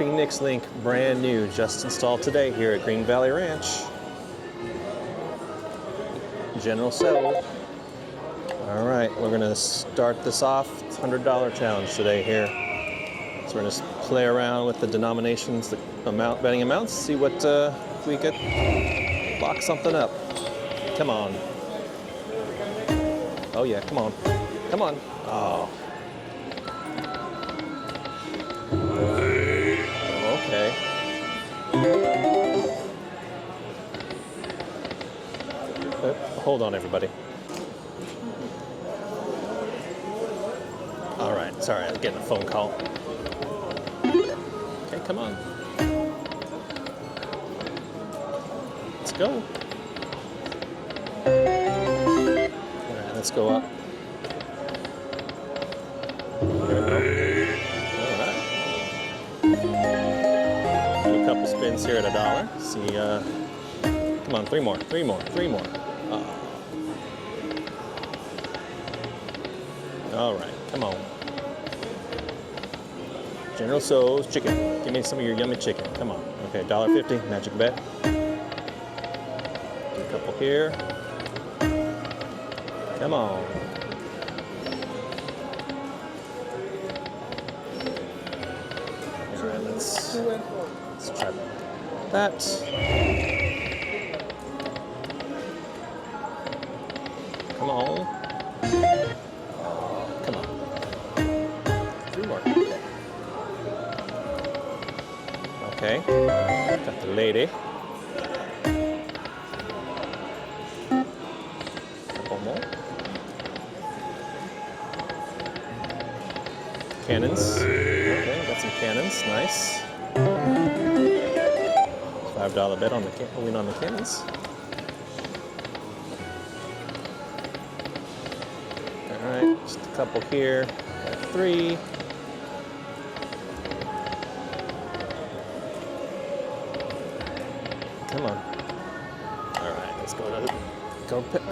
Phoenix Link, brand new, just installed today here at Green Valley Ranch. General Sale. All right, we're gonna start this off. It's $100 challenge today here. So we're gonna just play around with the denominations, the betting amounts, see what if we could lock something up. Come on. Oh yeah, come on. Come on. Oh. Okay. Hold on, everybody. All right, sorry, I was getting a phone call. Okay, come on. Let's go. All right, let's go up. There we go. All right. Do a couple spins here at $1. See, come on, three more. All right, come on. General So's chicken. Give me some of your yummy chicken. Come on. Okay, $1.50, magic bet. Do a couple here. Come on. All right, let's try that. Come on. Come on. 3 more. Okay. Got the lady. Couple more. Cannons. Okay, got some cannons. Nice. $5 bet on the win on the cannons. All right, just a couple here. Got 3. Come on. All right, let's go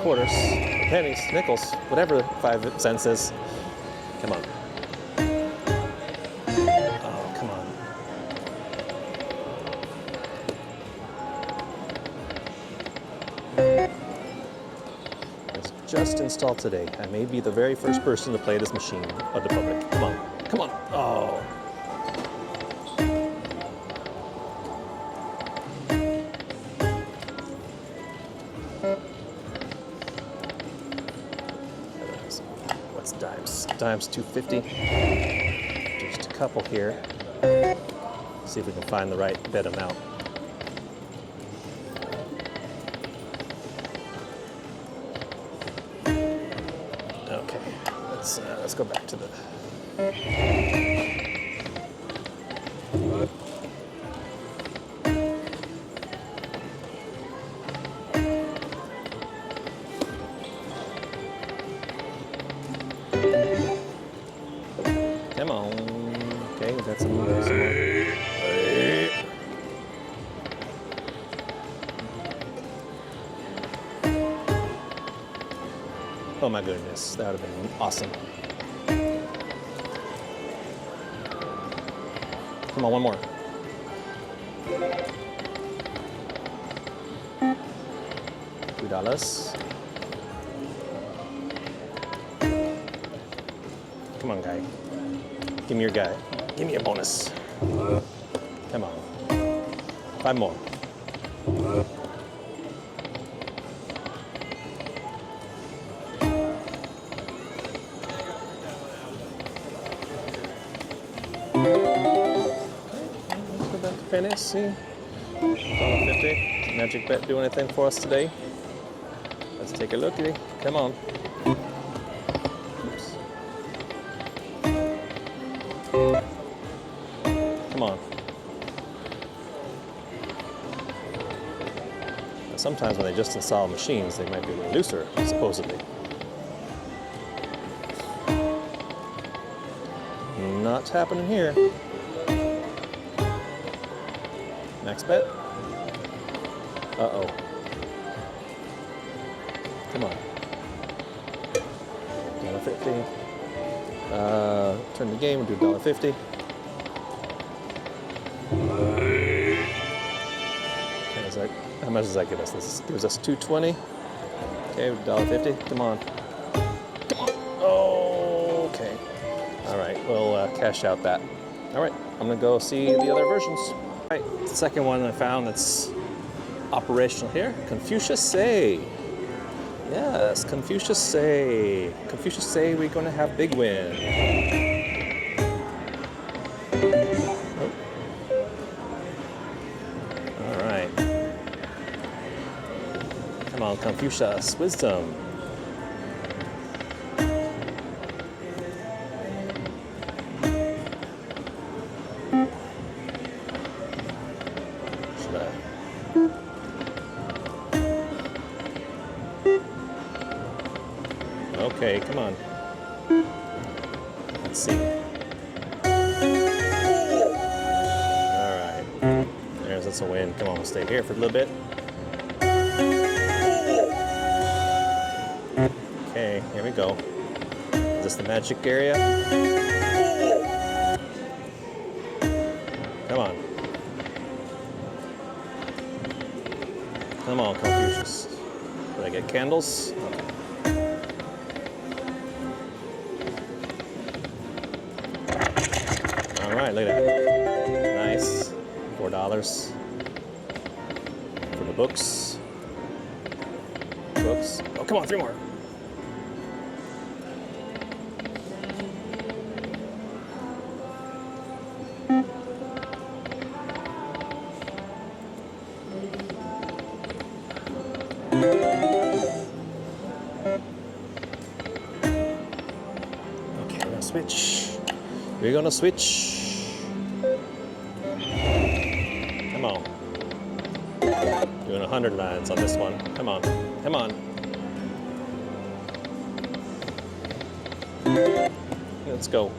quarters, pennies, nickels, whatever 5 cents is. Come on. Oh, come on. It's just installed today. I may be the very first person to play this machine of the public. Come on. Come on. Oh. What's dimes? Dimes 250. Just a couple here. See if we can find the right bet amount. Okay, let's go back to the. Come on. Okay, we got some more. Oh my goodness, that would have been awesome. Come on, one more. $2. Come on, guy. Give me your guy. Give me a bonus. Come on. 5 more. Let's go back to finish. See? $1.50. Magic bet do anything for us today? Let's take a look. Come on. Come on. Sometimes when they just install machines, they might be a little looser, supposedly. Not happening here. Max bet. Uh-oh. Come on. $1.50. Turn the game, we'll do $1.50. How much does that give us? This gives us 220. Okay, $1.50. Come on. Come on. Oh, okay. All right, we'll cash out that. All right, I'm gonna go see the other versions. All right, the second one I found that's operational here. Confucius Say. Yes, Confucius Say. Confucius Say we're gonna have big win. Oh. All right. Come on, Confucius, wisdom. Should I? Okay, come on. Let's see. All right. That's a win. Come on, we'll stay here for a little bit. Okay, here we go. Is this the magic area? Come on. Come on, Confucius. Did I get candles? Okay. All right, look at that. Nice. $4 for the books. Books. Oh, come on, 3 more. Okay, we're gonna switch. We're gonna switch. Come on. Doing 100 lines on this one. Come on. Come on. Let's go.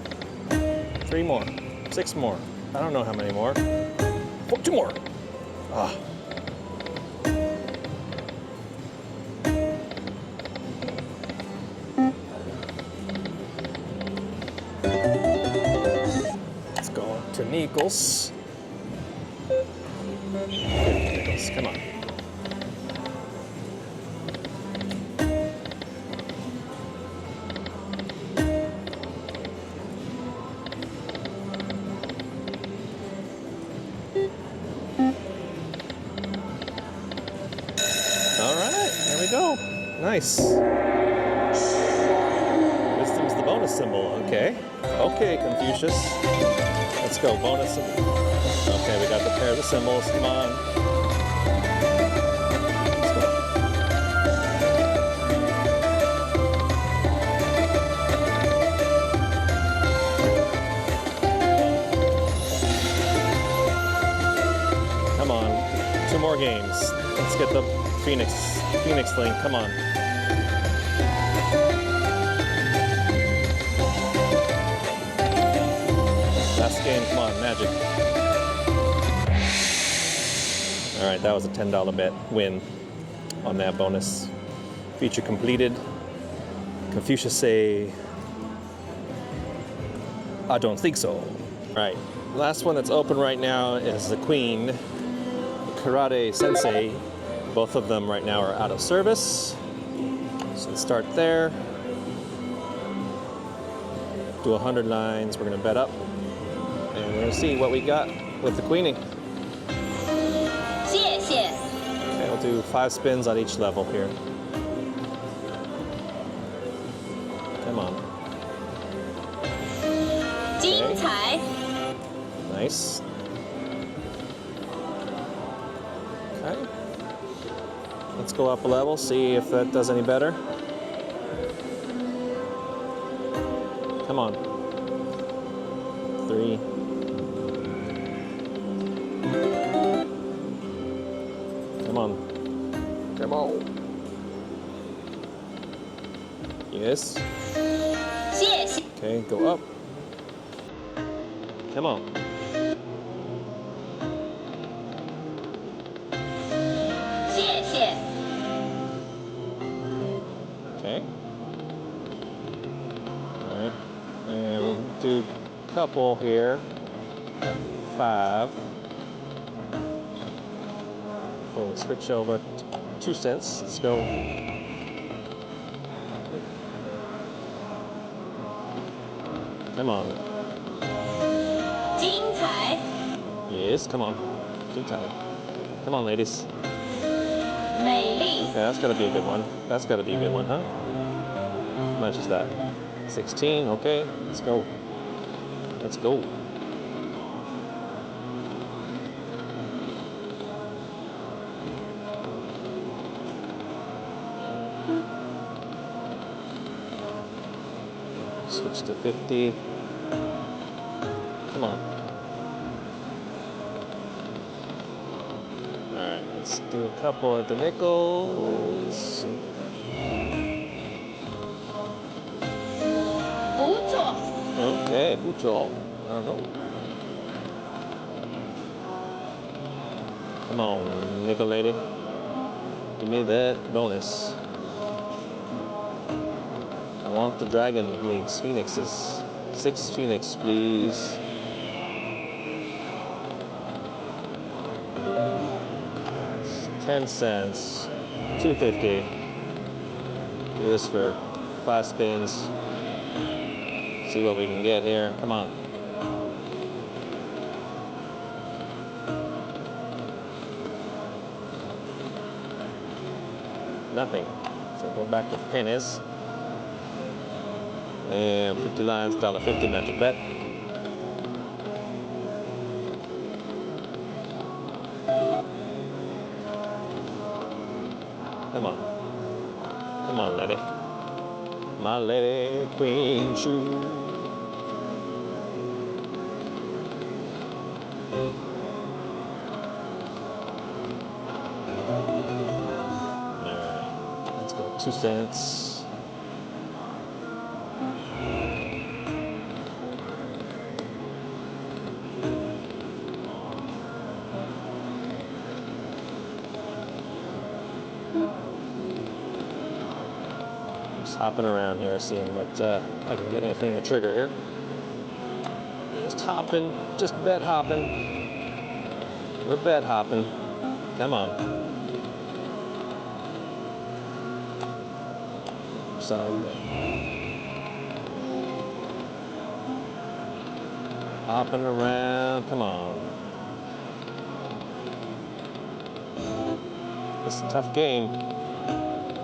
3 more. 6 more. I don't know how many more. Oh, 2 more. Ah. Let's go to nickels. Nickels, come on. All right, there we go. Nice. Wisdom's the bonus symbol. Okay. Okay, Confucius. Let's go. Bonus symbol. Okay, we got the pair of the symbols. Come on. Let's go. Come on. 2 more games. Let's get the Phoenix thing. Come on. Last game, come on, magic. All right, that was a $10 bet win on that bonus. Feature completed. Confucius Say, I don't think so. All right, last one that's open right now is the Queen, Karate Sensei. Both of them right now are out of service. So let's start there. Do 100 lines. We're gonna bet up. And we're gonna see what we got with the Queenie. Okay, we'll do 5 spins on each level here. Come on. Okay. Nice. Okay. Let's go up a level, see if that does any better. Come on. 3. Come on. Come on. Yes. Okay, go up. Come on. Okay. All right. And we'll do a couple here. 5. before we switch over. 2 cents. Let's go. Come on. Yes, come on. Come on, ladies. Okay, that's gotta be a good one. That's gotta be a good one, huh? How much is that? 16, okay. Let's go. Let's go. Switch to 50. Come on. Alright, let's do a couple of the nickels. Okay, 不错. I don't know. Come on, nickel lady. Give me that bonus. I want the Dragon League's Phoenixes. 6 Phoenix, please. It's 10 cents. 250. Do this for 5 spins. See what we can get here. Come on. Nothing. So go back to pennies. And 50 lines, $1.50 magic bet. Come on. Come on, lady. My lady, queen shoe. Alright, let's go 2 cents. Hopping around here, seeing what I can get anything to trigger here. Just hopping, just bet hopping. We're bet hopping. Come on. Solid bet. Hopping around. Come on. It's a tough game.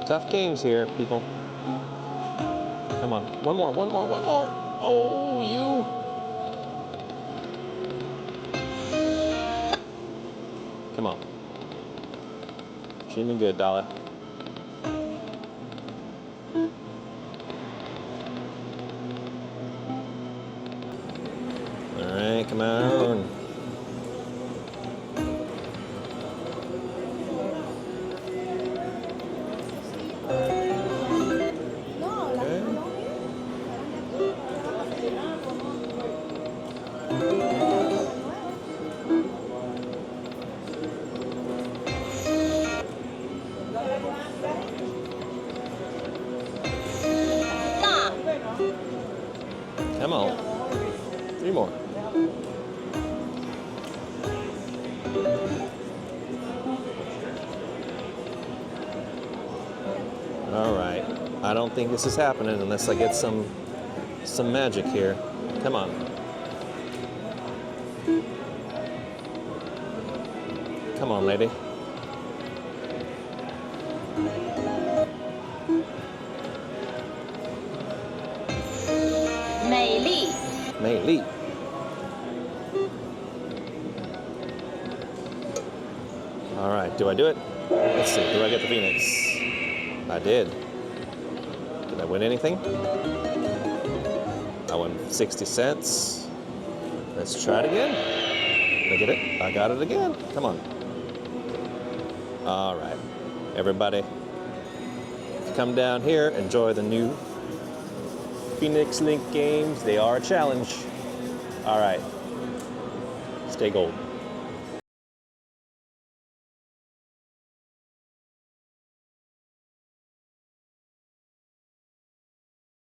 Tough games here, people. Come on. One more. Oh, you. Come on. Treat me good, dollar. All right, come on. Come on. 3 more. All right. I don't think this is happening unless I get some magic here. Come on. Come on, lady. Lee. All right, do I do it? Let's see, do I get the Phoenix? I did. Did I win anything? I won 60 cents. Let's try it again. Did I get it? I got it again. Come on. All right, everybody, come down here, enjoy the new Phoenix Link games. They are a challenge. All right, stay gold.